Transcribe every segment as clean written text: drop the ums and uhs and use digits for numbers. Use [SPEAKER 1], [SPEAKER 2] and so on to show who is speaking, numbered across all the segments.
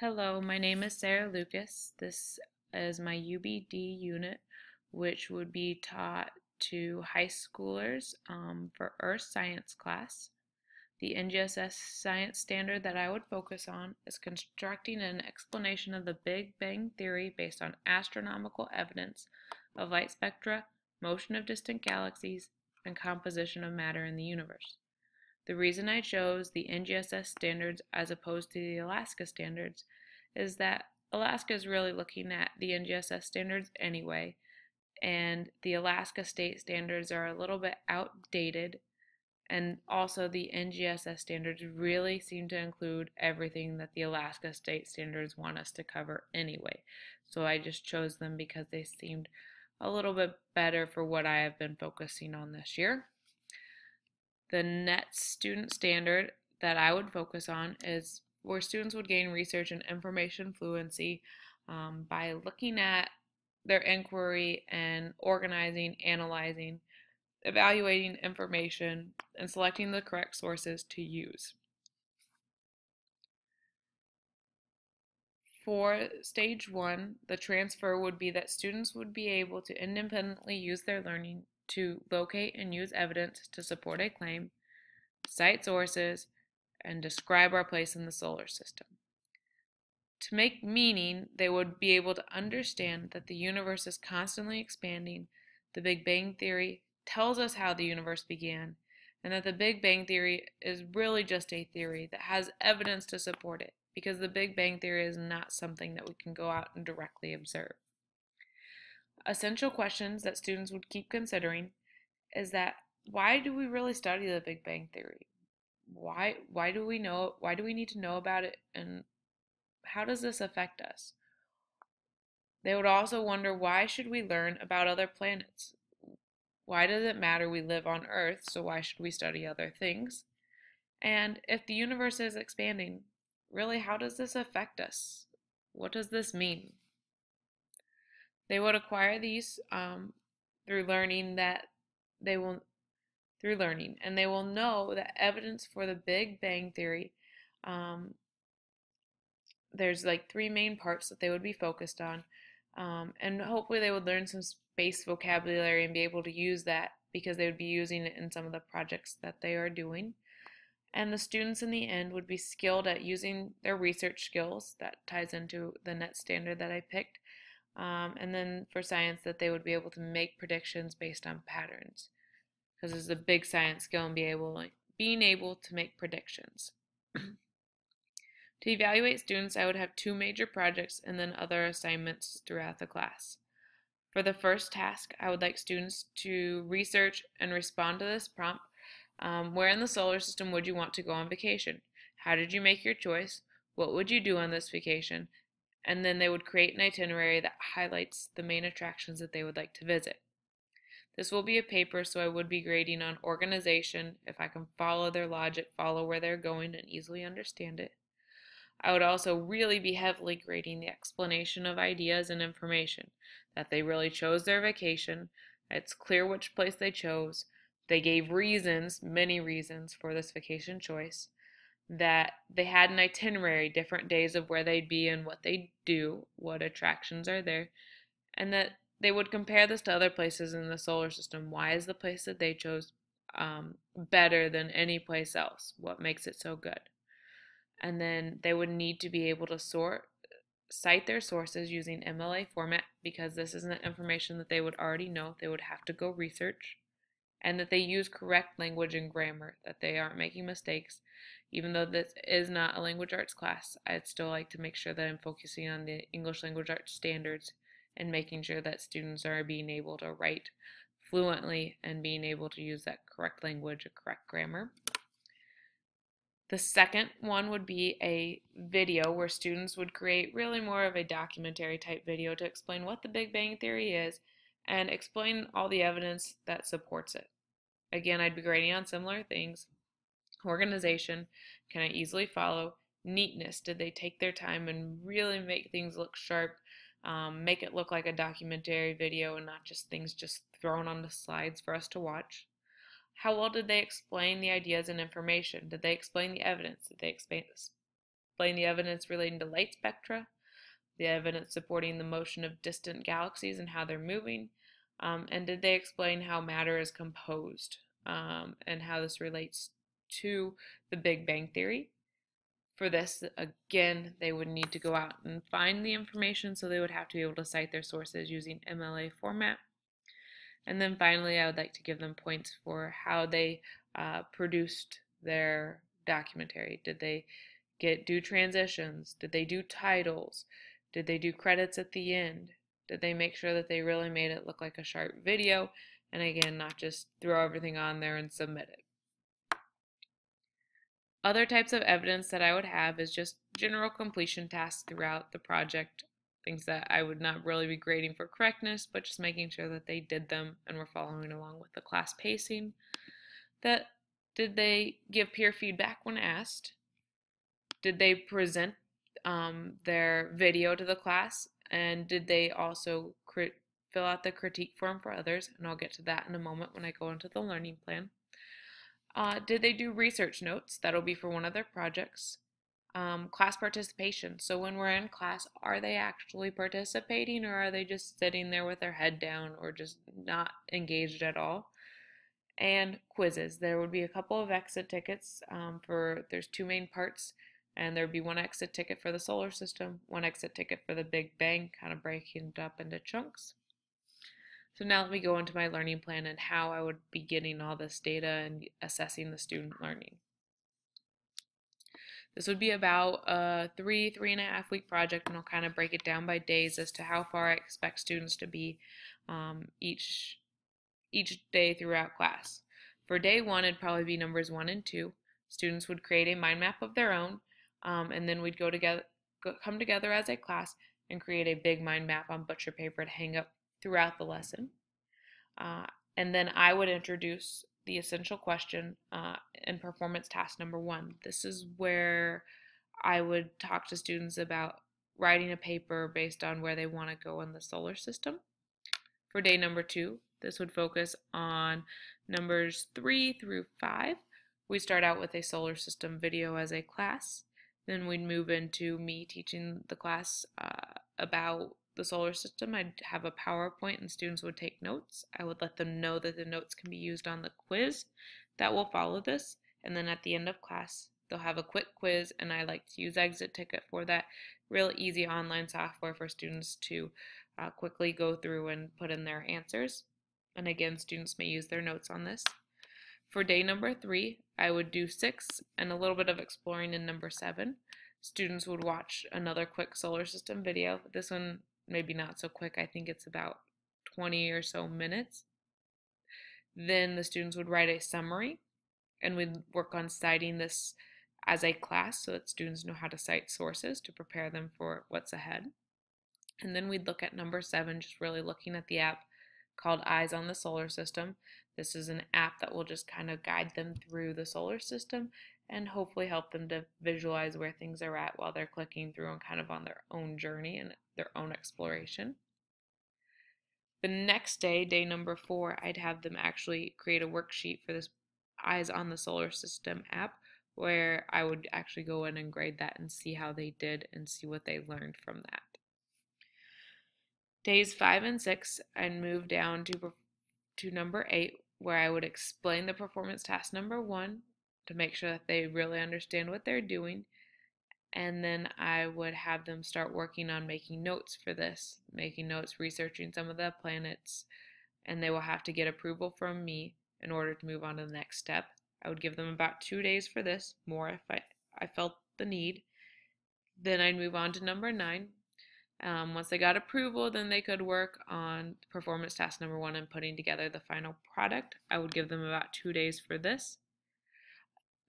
[SPEAKER 1] Hello, my name is Sarah Lucas. This is my UBD unit, which would be taught to high schoolers for Earth Science class. The NGSS science standard that I would focus on is constructing an explanation of the Big Bang Theory based on astronomical evidence of light spectra, motion of distant galaxies, and composition of matter in the universe. The reason I chose the NGSS standards as opposed to the Alaska standards is that Alaska is really looking at the NGSS standards anyway, and the Alaska state standards are a little bit outdated, and also the NGSS standards really seem to include everything that the Alaska state standards want us to cover anyway. So I just chose them because they seemed a little bit better for what I have been focusing on this year. The next student standard that I would focus on is where students would gain research and information fluency by looking at their inquiry and organizing, analyzing, evaluating information, and selecting the correct sources to use. For stage one, the transfer would be that students would be able to independently use their learning to locate and use evidence to support a claim, cite sources, and describe our place in the solar system. To make meaning, they would be able to understand that the universe is constantly expanding, the Big Bang Theory tells us how the universe began, and that the Big Bang Theory is really just a theory that has evidence to support it, because the Big Bang Theory is not something that we can go out and directly observe. Essential questions that students would keep considering is that why do we really study the Big Bang Theory? Why do we need to know about it, and how does this affect us? They would also wonder, why should we learn about other planets? Why does it matter we live on Earth, so why should we study other things? And if the universe is expanding, really, how does this affect us? What does this mean? They would acquire these through learning and they will know that evidence for the Big Bang Theory, there's like three main parts that they would be focused on, and hopefully they would learn some space vocabulary and be able to use that because they would be using it in some of the projects that they are doing. And the students in the end would be skilled at using their research skills. That ties into the net standard that I picked. And then for science, that they would be able to make predictions based on patterns, because it's a big science skill and being able to make predictions. To evaluate students, I would have two major projects and then other assignments throughout the class. For the first task, I would like students to research and respond to this prompt. Where in the solar system would you want to go on vacation? How did you make your choice? What would you do on this vacation? And then they would create an itinerary that highlights the main attractions that they would like to visit. This will be a paper, so I would be grading on organization, if I can follow their logic, follow where they're going, and easily understand it. I would also really be heavily grading the explanation of ideas and information, that they really chose their vacation, it's clear which place they chose, they gave reasons, many reasons for this vacation choice, that they had an itinerary, different days of where they'd be and what they'd do, what attractions are there, and that they would compare this to other places in the solar system. Why is the place that they chose better than any place else? What makes it so good? And then they would need to be able to cite their sources using MLA format, because this isn't information that they would already know. They would have to go research, and that they use correct language and grammar, that they aren't making mistakes. Even though this is not a language arts class, I'd still like to make sure that I'm focusing on the English language arts standards and making sure that students are being able to write fluently and being able to use that correct language and correct grammar. The second one would be a video where students would create really more of a documentary type video to explain what the Big Bang Theory is and explain all the evidence that supports it. Again, I'd be grading on similar things. Organization, can I easily follow? Neatness, did they take their time and really make things look sharp, make it look like a documentary video and not just things just thrown on the slides for us to watch? How well did they explain the ideas and information? Did they explain the evidence? Did they explain explain the evidence relating to light spectra, the evidence supporting the motion of distant galaxies and how they're moving, and did they explain how matter is composed and how this relates to the Big Bang Theory. For this, again, they would need to go out and find the information, so they would have to be able to cite their sources using MLA format. And then finally, I would like to give them points for how they produced their documentary. Did they do transitions? Did they do titles? Did they do credits at the end? Did they make sure that they really made it look like a sharp video? And again, not just throw everything on there and submit it. Other types of evidence that I would have is just general completion tasks throughout the project, things that I would not really be grading for correctness, but just making sure that they did them and were following along with the class pacing. Did they give peer feedback when asked? Did they present their video to the class? And did they also fill out the critique form for others? And I'll get to that in a moment when I go into the learning plan. Did they do research notes? That'll be for one of their projects. Class participation. So when we're in class, are they actually participating, or are they just sitting there with their head down or just not engaged at all? And quizzes. There would be a couple of exit tickets there's two main parts, and there would be one exit ticket for the solar system, one exit ticket for the Big Bang, kind of breaking it up into chunks. So now let me go into my learning plan and how I would be getting all this data and assessing the student learning. This would be about a 3.5 week project, and I'll kind of break it down by days as to how far I expect students to be each day throughout class. For day 1, it'd probably be numbers 1 and 2. Students would create a mind map of their own, and then we'd come together as a class and create a big mind map on butcher paper to hang up throughout the lesson. And then I would introduce the essential question and performance task number 1. This is where I would talk to students about writing a paper based on where they want to go in the solar system. For day number 2, this would focus on numbers 3 through 5. We start out with a solar system video as a class. Then we'd move into me teaching the class about the solar system. I'd have a PowerPoint and students would take notes. I would let them know that the notes can be used on the quiz that will follow this. And then at the end of class, they'll have a quick quiz, and I like to use Exit Ticket for that. Real easy online software for students to quickly go through and put in their answers. And again, students may use their notes on this. For day number 3, I would do 6 and a little bit of exploring in number 7. Students would watch another quick solar system video. This one maybe not so quick. I think it's about 20 or so minutes. Then the students would write a summary, and we'd work on citing this as a class so that students know how to cite sources to prepare them for what's ahead. And then we'd look at number 7, just really looking at the app called Eyes on the Solar System. This is an app that will just kind of guide them through the solar system and hopefully help them to visualize where things are at while they're clicking through and kind of on their own journey and their own exploration. The next day, day number 4, I'd have them actually create a worksheet for this Eyes on the Solar System app, where I would actually go in and grade that and see how they did and see what they learned from that. Days 5 and 6, I'd move down to number 8, where I would explain the performance task number 1 to make sure that they really understand what they're doing. And then I would have them start working on making notes for this, making notes, researching some of the planets, and they will have to get approval from me in order to move on to the next step. I would give them about 2 days for this, more if I felt the need. Then I'd move on to number 9. Once they got approval, then they could work on performance task number 1 and putting together the final product. I would give them about 2 days for this.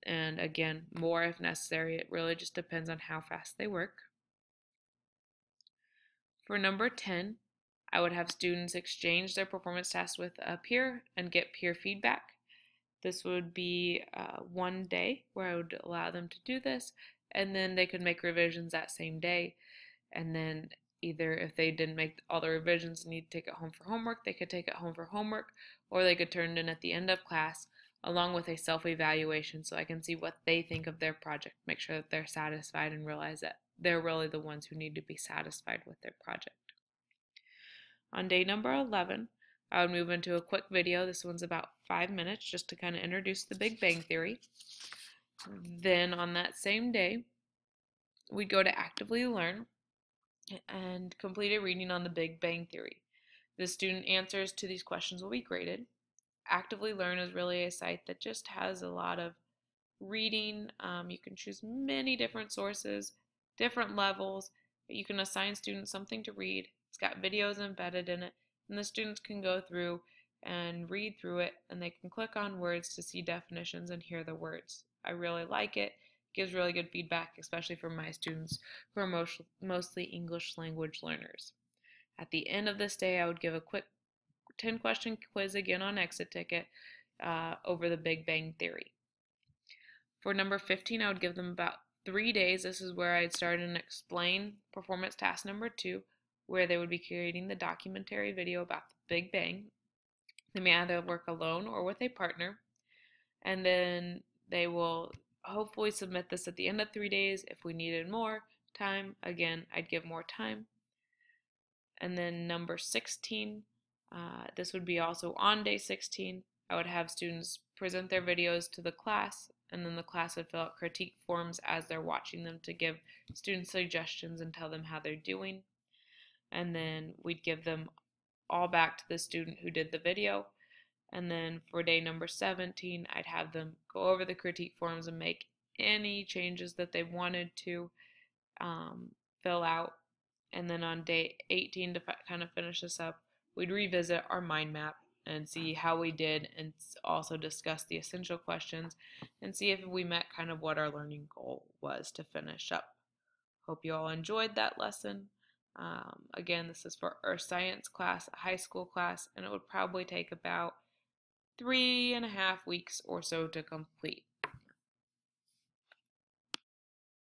[SPEAKER 1] And again, more if necessary. It really just depends on how fast they work. For number 10, I would have students exchange their performance tasks with a peer and get peer feedback. This would be 1 day where I would allow them to do this, and then they could make revisions that same day. And then either if they didn't make all the revisions and need to take it home for homework, they could take it home for homework, or they could turn it in at the end of class along with a self-evaluation so I can see what they think of their project, make sure that they're satisfied and realize that they're really the ones who need to be satisfied with their project. On day number 11, I would move into a quick video. This one's about 5 minutes just to kind of introduce the Big Bang Theory. Then on that same day, we'd go to actively learn and complete a reading on the Big Bang Theory. The student answers to these questions will be graded. Actively Learn is really a site that just has a lot of reading. You can choose many different sources, different levels. You can assign students something to read. It's got videos embedded in it, and the students can go through and read through it, and they can click on words to see definitions and hear the words. I really like it. It gives really good feedback, especially for my students who are mostly English language learners. At the end of this day, I would give a quick 10-question quiz again on Exit Ticket over the Big Bang Theory. For number 15, I would give them about 3 days. This is where I'd start and explain performance task number 2, where they would be creating the documentary video about the Big Bang. They may either work alone or with a partner, and then they will hopefully submit this at the end of 3 days. If we needed more time, again, I'd give more time. And then number 16, this would be also on day 16. I would have students present their videos to the class, and then the class would fill out critique forms as they're watching them to give students suggestions and tell them how they're doing. And then we'd give them all back to the student who did the video. And then for day number 17, I'd have them go over the critique forms and make any changes that they wanted to fill out. And then on day 18, to kind of finish this up, we'd revisit our mind map and see how we did, and also discuss the essential questions and see if we met kind of what our learning goal was to finish up. Hope you all enjoyed that lesson. Again, this is for our science class, a high school class, and it would probably take about 3.5 weeks or so to complete.